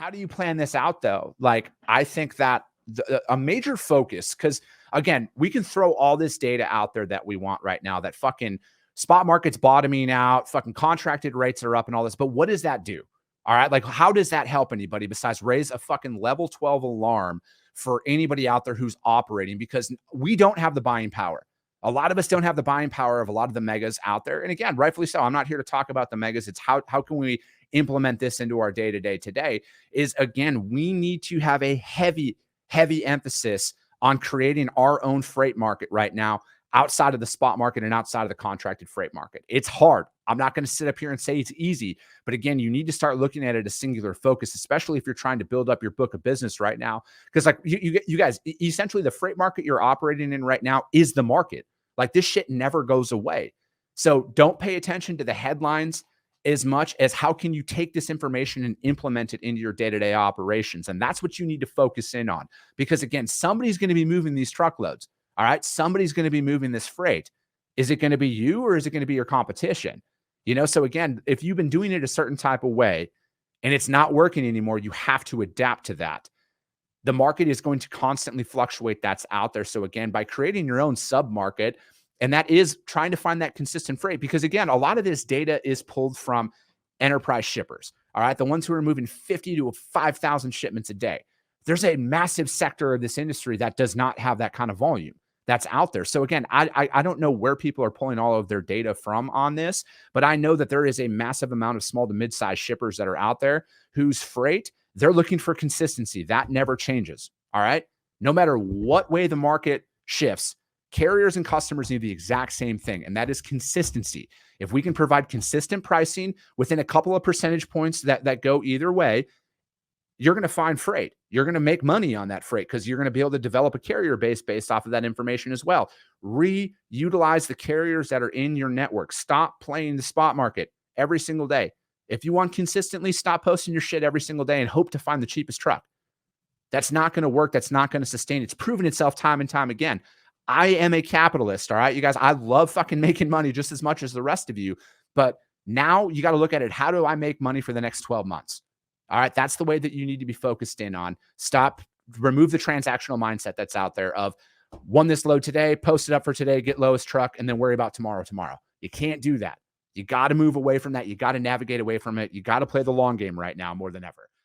how do you plan this out though? Like, I think that a major focus, because again, we can throw all this data out there that we want right now, that fucking spot market's bottoming out, fucking contracted rates are up and all this. But what does that do? All right. Like, how does that help anybody besides raise a fucking level 12 alarm for anybody out there who's operating? Because we don't have the buying power. A lot of us don't have the buying power of a lot of the megas out there. And again, rightfully so. I'm not here to talk about the megas. It's how can we implement this into our day-to-day today is, again, we need to have a heavy emphasis on creating our own freight market right now, outside of the spot market and outside of the contracted freight market. It's hard. I'm not going to sit up here and say it's easy, but again, you need to start looking at it as singular focus, especially if you're trying to build up your book of business right now. Because like you guys, essentially the freight market you're operating in right now is the market. Like, this shit never goes away. So don't pay attention to the headlines as much as how can you take this information and implement it into your day-to-day operations. And that's what you need to focus in on, because again, somebody's going to be moving these truckloads. All right. Somebody's going to be moving this freight. Is it going to be you, or is it going to be your competition? So again, if you've been doing it a certain type of way and it's not working anymore, you have to adapt to that. The market is going to constantly fluctuate. That's out there. So again, by creating your own sub-market, and that is trying to find that consistent freight, because again, a lot of this data is pulled from enterprise shippers. All right. The ones who are moving 50 to 5,000 shipments a day. There's a massive sector of this industry that does not have that kind of volume that's out there. So again, I don't know where people are pulling all of their data from on this, but I know that there is a massive amount of small to mid-sized shippers that are out there whose freight, they're looking for consistency. That never changes. All right. No matter what way the market shifts, carriers and customers need the exact same thing, and that is consistency. If we can provide consistent pricing within a couple of percentage points that go either way, you're going to find freight. You're going to make money on that freight because you're going to be able to develop a carrier base based off of that information as well. Reutilize the carriers that are in your network. Stop playing the spot market every single day. If you want consistently, stop posting your shit every single day and hope to find the cheapest truck. That's not going to work. That's not going to sustain. It's proven itself time and time again. I am a capitalist, all right? You guys, I love fucking making money just as much as the rest of you. But now you got to look at it. How do I make money for the next 12 months? All right, that's the way that you need to be focused in on. Remove the transactional mindset that's out there of won this load today, post it up for today, get lowest truck, and then worry about tomorrow. You can't do that. You got to move away from that. You got to navigate away from it. You got to play the long game right now more than ever.